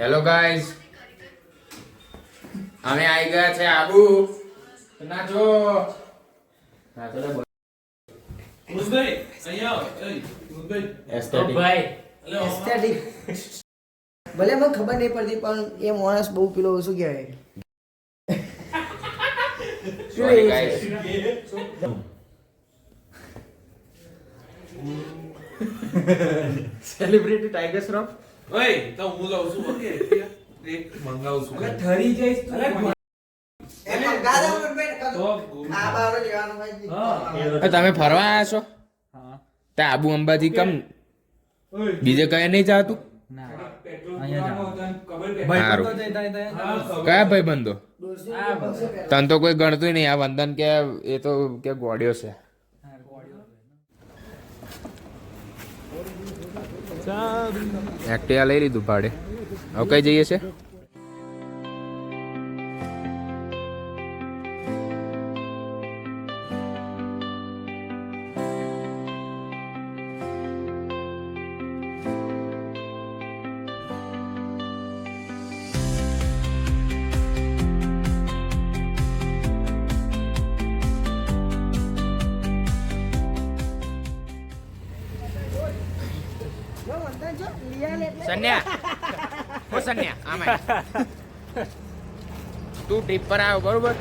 Hello guys, અમે આવી ગયા છે આબુ. નાચો નાચો લે મુસ્ભાઈ અહીંયા આવો. એ મુસ્ભાઈ એસ્થેટિક ભાઈ એસ્થેટિક ભલે મને ખબર નહીં પડતી પણ એ માણસ બહુ પેલો શું કહેવાય sorry guys. Celebrity tiger Shroff. ઓય તો હું લાવું છું ઓકે એક મંગાવું છું ઠરી જઈશ તું. તમે ફરવા આવ્યા છો? તે આબુ અંબાજી કમ બીજે કઈ નહીં જાતું? સારું. કયા ભાઈ બંધો? તન તો કોઈ ગણતું નહીં. આ વંદન કે એ તો કે ગોળ્યો છે. એક્ટિવા લઈ લીધું ભાડે. હવે કઈ જઈએ છે? સન્યા ઓ સન્યા આમાં તું ટ્રીપ પર આવ્યો બરોબર,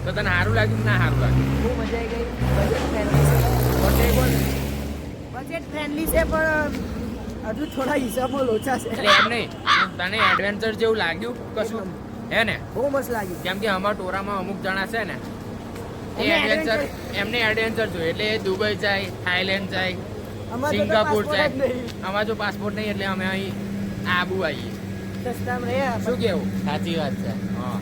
તો તને સારું લાગ્યું ના સારું લાગ્યું? બહુ મજા આવી ગઈ. બજેટ ફ્રેન્ડલી છે પણ હજુ થોડા હિસાબમાં લોચા છે. એટલે એમ નહીં, તને એડવેન્ચર જેવું લાગ્યું કશું? હે ને? બહુ મસ્ત લાગ્યું. કેમ કે અમારા ટોરામાં અમુક જણા છે ને એ એડવેન્ચર, એમને એડવેન્ચર જોઈએ એટલે એ દુબઈ જાય, થાઈલેન્ડ જાય, સિંગાપુર જાય. અમારા જો પાસપોર્ટ નહીં એટલે અમે અહીં આબુ આવીએ. સસ્તામાં રહ્યા. શું કેવું? સાચી વાત છે. હા,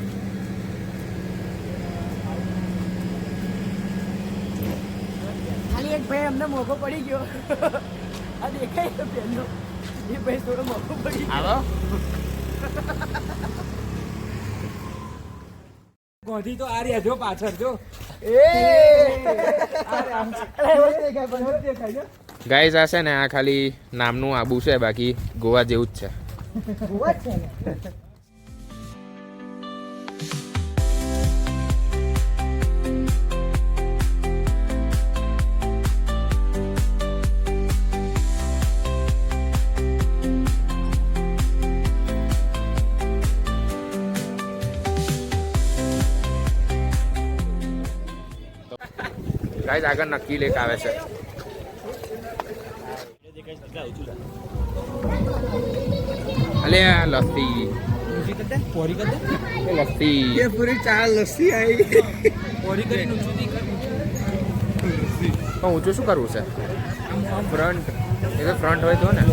ખાલી એક ભાઈ અમને મોકો પડી ગયો. આ દેખાય તો પેલો એ ભાઈ થોડો મોકો પડી ગયો. આવો. ગોધી તો આ રહ્યા જો પાછળ જો. ગાઈઝ આ છે ને આ ખાલી નામનું આબુ છે, બાકી ગોવા જેવું જ છે. ગોવા જ છે ને. ગાઈઝ આગળ નક્કી લેક આવે છે. અલે આ લસ્સી એ લસ્સી પૂરી ચાર લસ્સી આવી. પણ ઊંચું શું કરવું છે? ફ્રન્ટ એ તો ફ્રન્ટ હોય તો ને.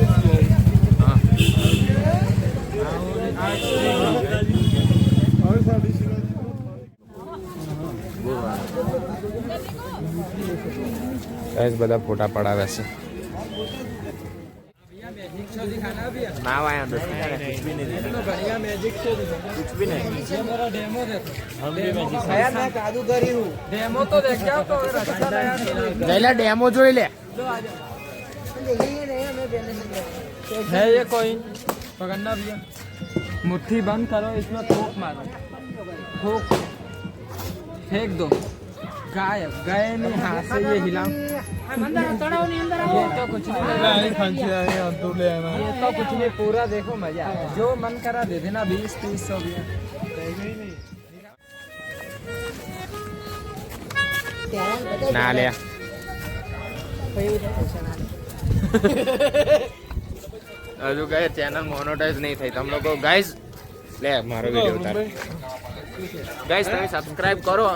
હા ગાઈઝ બધા ફોટા પડાવે છે. ना आया अंदर कुछ भी नहीं कुछ भी नहीं. ડેમો તો દેખ્યા તો ગયેલા ડેમો જોઈ લે. है ये कोइन पकड़ना भैया. मुट्ठी बंद करो, इसमें थोक मारो, थोक फेंक दो. गायब गए नहीं हाथ से. ये हिला ये तो कुछ नहीं, ये तो कुछ नहीं. पूरा देखो मजा आया. जो मन करा दे देना. 20-30 100 भी ના લે હજુ કઈ ચેનલ મોનોટાઈઝ નહીં થઈ. તમે લોકો ગાઈઝ લે મારો વિડીયો ઉતાર. ગાઈઝ તમે સબસ્ક્રાઇબ કરો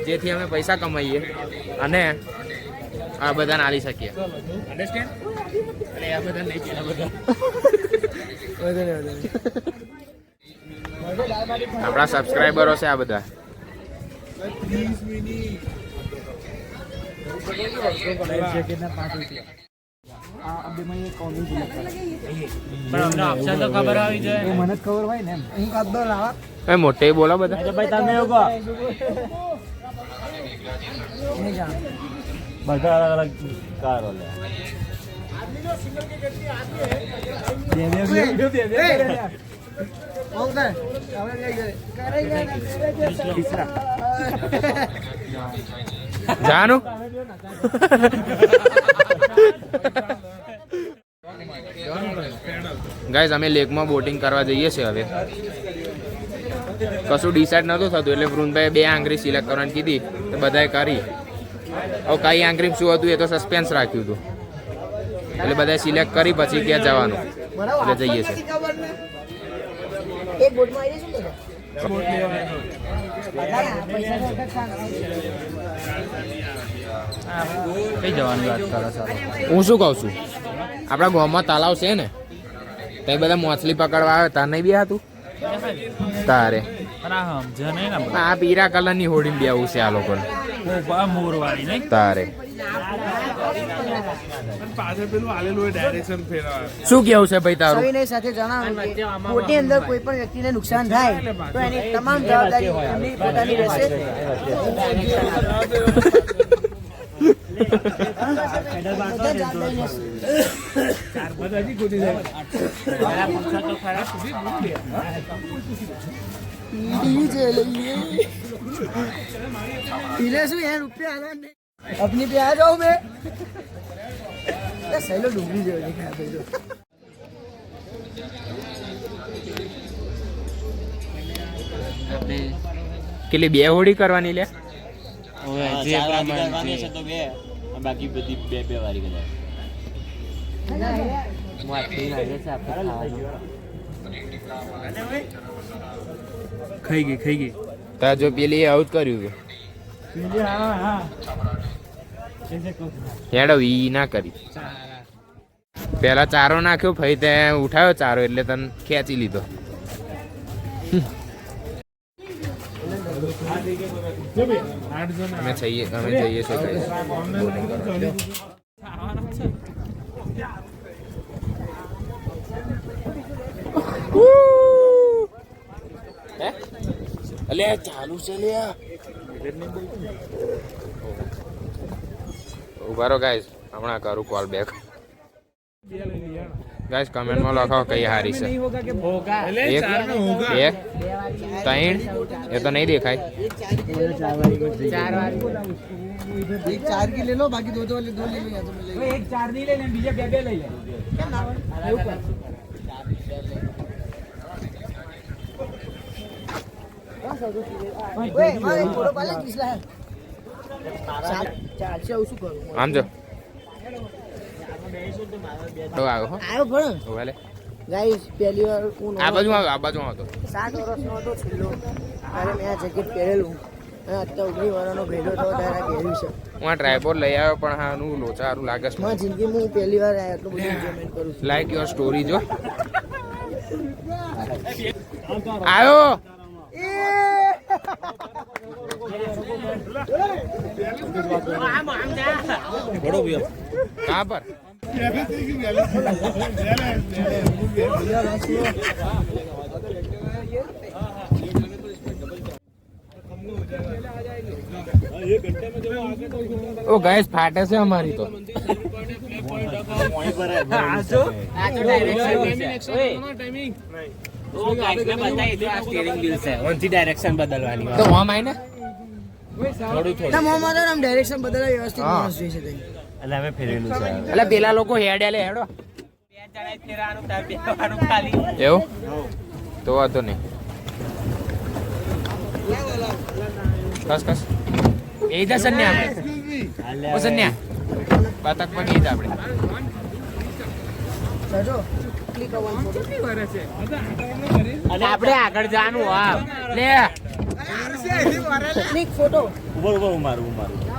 જેથી અમે પૈસા કમાઈએ અને આ બધાને આલી શકીએ. અન્ડરસ્ટેન્ડ? એટલે આ બધા નહીં પેલા બધા આપણા સબસ્ક્રાઇબરો છે આ બધા. ખબર આવી જાય. મને ખબર હોય ને એમ. હું કાઢો લાવા. એ મોટે બોલો બધા. ભાઈ તમે એવું બધા અલગ અલગ કારો લે. જાનું ગાઈસ અમે લેકમાં બોટિંગ કરવા જઈએ છીએ હવે. કશું ડિસાઈડ નહોતું થતું એટલે વૃંદભાઈ 2 આંગળી સિલેક્ટ કરવાની કીધી તો બધાએ કરી. હવે કઈ આંગળી શું હતું એ તો સસ્પેન્સ રાખ્યું હતું એટલે બધાએ સિલેક્ટ કરી પછી ક્યાં જવાનું એટલે જઈએ છીએ. એક બોટમાં આવી જશું કઈ જવાની વાત કરો છો? હું શું કહું છું આપણા ગામમાં તલાવ છે ને ત્યાં બધા માછલી પકડવા આવે તાર નહીં બી હતું તારે આ પીરા કલરની હોડીને બે આવું છે આ લોકોને મોરવાળી નહીં તારે પાછળ પેલું આલેલું હોય ડાયરેક્શન ફેરવા. શું કેવું છે ભાઈ તારું? સવિનય સાથે જણાવ્યું કે બોટની અંદર કોઈ પણ વ્યક્તિને નુકસાન થાય તો એની તમામ જવાબદારી એમની પોતાની રહેશે. अपनी पे आ जाओ मैं सहेलो डूबी जो કેટલી 2 હોડી કરવાની લે? બાકી બધી બે વારી કદાચ ખાઈ ગઈ તાર જો પેલી આવું જ કર્યું કે હેડો ઈ ના કરી. પેલા ચારો નાખ્યો ભાઈ તે ઉઠાવ્યો ચારો એટલે તને ખેંચી લીધો. અમે જઈએ છીએ guys. બોટિંગ કરવા. હે? અલ્યા ચાલુ છે લ્યા. ઉભા રહો ગાઈસ, હમણાં કરું કોલ બેક. ગાઈસ કમેન્ટમાં લખો કઈ હારી છે. 1 2 3 એ તો નહીં દેખાય. 4 की ले लो बाकी दो ले लो या तो मिलेगा. एक 4 नहीं ले ले बीजे 2 ले ले क्या नाम है ओए मारे फोटो पाले किसला है 400 શું કરું આમ જો તો આવો હો આયો પણ ઓવાલે ગાઈસ પહેલી વાર હું આ બાજુ આવતો 7 વર્ષનો હતો છેલ્લો ત્યારે મેં આ જેકેટ પહેરેલું અને અત્યારે 19 વર્ષનો ભેડો તો ત્યારે પહેર્યું છે. હું આ ટ્રાયપોડ લઈ આવ્યો પણ હા નું લોચા સારું લાગે છે. મારી જિંદગીમાં હું પહેલી વાર આટલું બધું એન્જોયમેન્ટ કરું છું. લાઈક યોર સ્ટોરી જો આયો कहाँ पर ओ गैस फाटे से हमारी तो ડાયરેક્શન બદલવાની तो वहाँ मायने ના મોમાં તો આમ ડાયરેક્શન બદલાય વ્યવસ્થિત માણસ જોઈ શકે. એટલે અમે ફેરેલું છે એટલે પેલા લોકો હેડે લે હેડો એવું તો વાંધો નહીં કસ કસ એ જા સન્યા ઓ સન્યા બાતક પર ગઈ આપણે સજો ક્લિક અવન ફોટો અને આપણે આગળ જવાનું હા લે ક્લિક ફોટો ઉભર મારું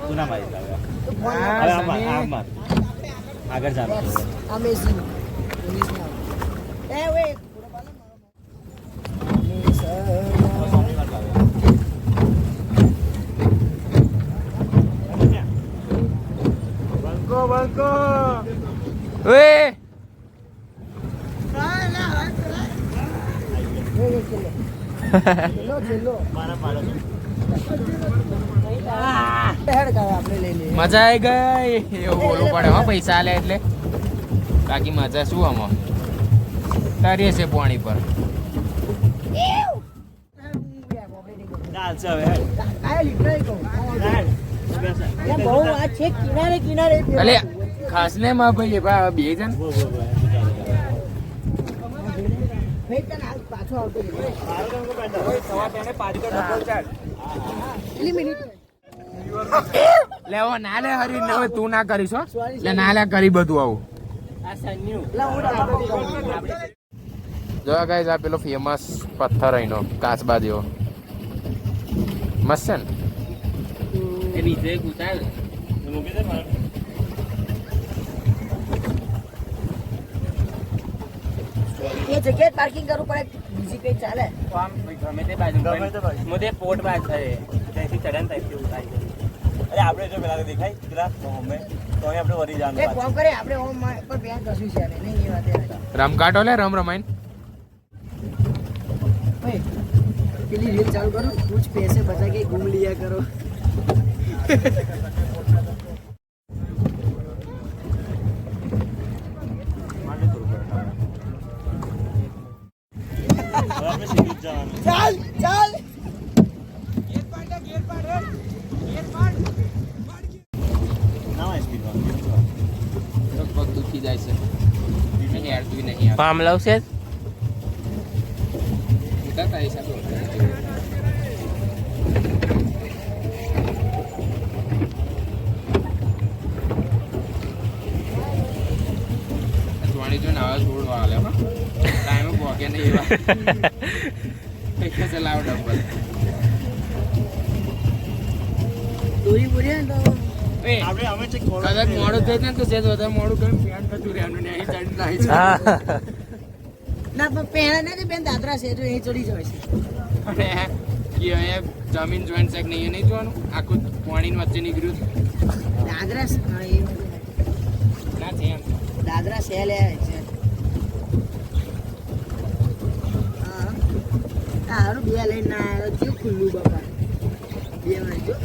તું ના મારી હવે આમ આગળ ચાલો અમેઝિંગ એ વે બંકો ઓએ હેડ ગાય આપણે લઈ લઈએ. મજા આવી ગઈ એવું બોલવું પડે હો પૈસા આલે એટલે બાકી મજા શું આમાં તરીએ છે પાણી પર. ચાલશે હવે આ લીટર કહું ચાલ. એ બહુ આ છે કિનારે કિનારે અલે ખાસ ને માં ભાઈ બે જણ બો ભાઈ તને આ પાછો આવતો રહે. કેટલી મિનિટ લેવો ના લે હરી ને હવે તું ના કરીશ હો લે ના લે કરી બધું આવું. લા હું ડાબો કહું. જો ગાઈસ આ પેલો ફેમસ પથ્થર અહીંનો કાચબા જેવો મસ્ત છે ને એ બીજે ગુતાય મૂકી દે મારે એ જગ્યાએ પાર્કિંગ કરવું પડે બીજી કઈ ચાલે ગમે તે બાજુ મુદે પોટ બાજ થાય ત્યાંથી ચડન ટાઈપથી ઉતારી અરે આપણે જો પેલા દેખાય પેલા હોમે તો અહીં આપણે વરી એ જવાનું કોમ કરે આપણે ઓમ પર બેન કશું છે નહીં એ વાત રમકાટો લે રમાઈન ભાઈ પેલી રીલ ચાલુ કરો કુછ પૈસે બચા કે ઘૂમ लिया करो હવે આપણે સીધી જ જવાનું ચાલ ચાલ ના હોય સ્પીડમાં પગ દુખી જાય છે નહીં યારતું નહીં પામ લાવશે ઉતા હિસાબ જોવાની જો નાવા છોડવા આલે હો ટાઈમ પોકે નહીં એવા એક ચલાવ ડબલ દોરી બોરી તો આપણે અમે ચેક કદાચ મોડું થઈ જાય ને તો સેજ વધારે મોડું કરીને પેન્ટ થતું રહેવાનું ને અહીં ચડી નાખી છે ના પણ પહેલા નથી બેન દાદરા છે જો એ ચડી જાય છે અને એ જમીન જોઈન્ટ શેક નહીં એ નહીં જોવાનું આખું પાણીની વચ્ચે નીકળ્યું દાદરા હા એ ના છે એમ દાદરા છે લે છે હા હારું બે લઈને ના આવ્યો જે ખુલ્લું બાપા બે લઈને જો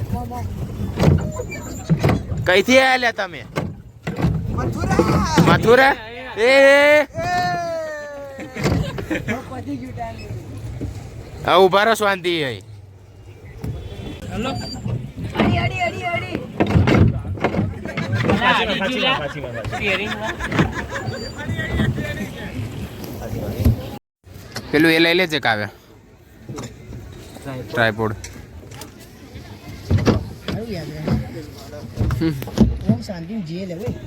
કઈથી આયા તમે મથુરા મથુરા એ પતી ગયું ટાઈમ હા ઉભા રહો શાંતિ અહીં અડી અડી અડી અડી પેલું એ લઈ લેજે કાવ્ય ટ્રાયપોડ સારું યાદ રહે ઓમ શાંતિ જે લે ભાઈ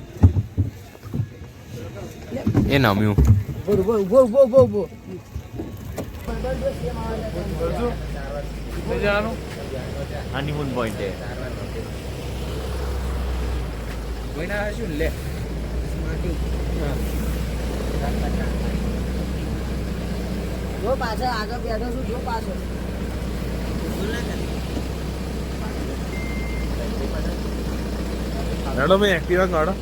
એ નમ્યું બોલ બોલ બોલ બોલ બોલ બોલ હનીમૂન પોઈન્ટ છે શું લે જો પાછળ આગળ બેઠો છું જો પાછળ હેડો મેં એક્ટિવા કાઢો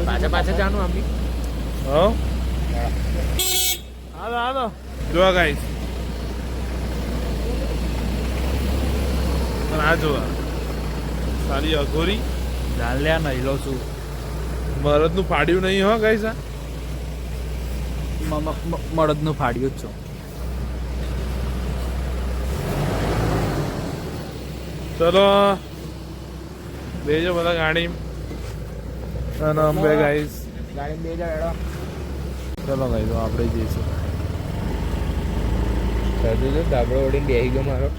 પાછા પાછા જાણું આમની હો હાલો હાલો જોવા ગાઈસ પણ આ જોવા સારી અઘોરી ચાલ્યા નહીં લો છું મરદનું ફાડ્યું નહીં હો ગાઈસ આ મળદનું ફાડ્યું જ છો ચલો બેજો બધા ગાડી અને અંબે ગાઈસ ગાડી બે જાવ એડો ચલો ગાઈસ આપણે જઈશું સરદુ જો ધાબળો ઓડીને બેહી ગયો મારો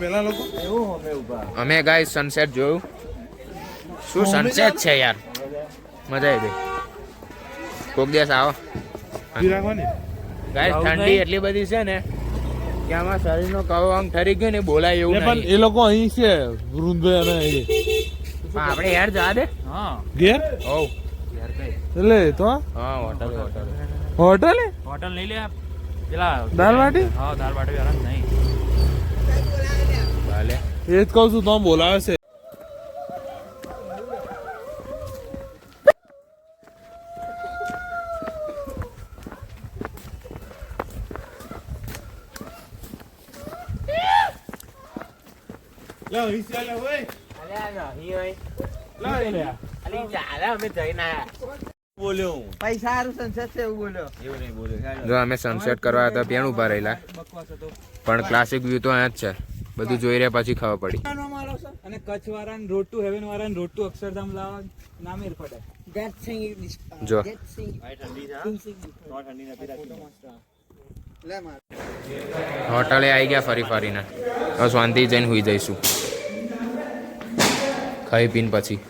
પેલા લોકો અમે ગાઈસ સનસેટ જોયું શું સનસેટ છે યાર મજા આવી ગઈ કોક દિવસ આવો રાખવાની ગાઈસ ઠંડી એટલી બધી છે ને કે આમાં શરીરનો કવો આમ ઠરી ગયો ને બોલાય એવું પણ નહીં. એ લોકો અહીં છે વૃંદભાઈ અને એ પણ આપણે યાર જા દે. ઘેર હોવ. એટલે તો હા હોટલ હોટલ હોટલ નહીં લે પેલા દાલ બાટી હા દાલ બાટી વાળા નહીં ભલે. એ જ કહું છું તો બોલાવે છે. પૈસા હારું સંસદ છે એવું બોલ્યો. જો અમે સનસેટ કરવા હતા ત્યાં ઉભા રહેલા પણ ક્લાસિક વ્યૂ તો અહીંયા જ છે. બધું જોઈ રહ્યા પછી ખબર પડી. અને કચ્છ વાળાને રોડ ટુ હેવન વાળાને રોડ ટુ અક્ષરધામ લાવવા ના મેર પડે. That thing is જો. that thing લે માર હોટલે આવી ગયા ફરી ફરીને. હવે શાંતિ જઈને સુઈ જઈશું ખાઈ પીને પછી.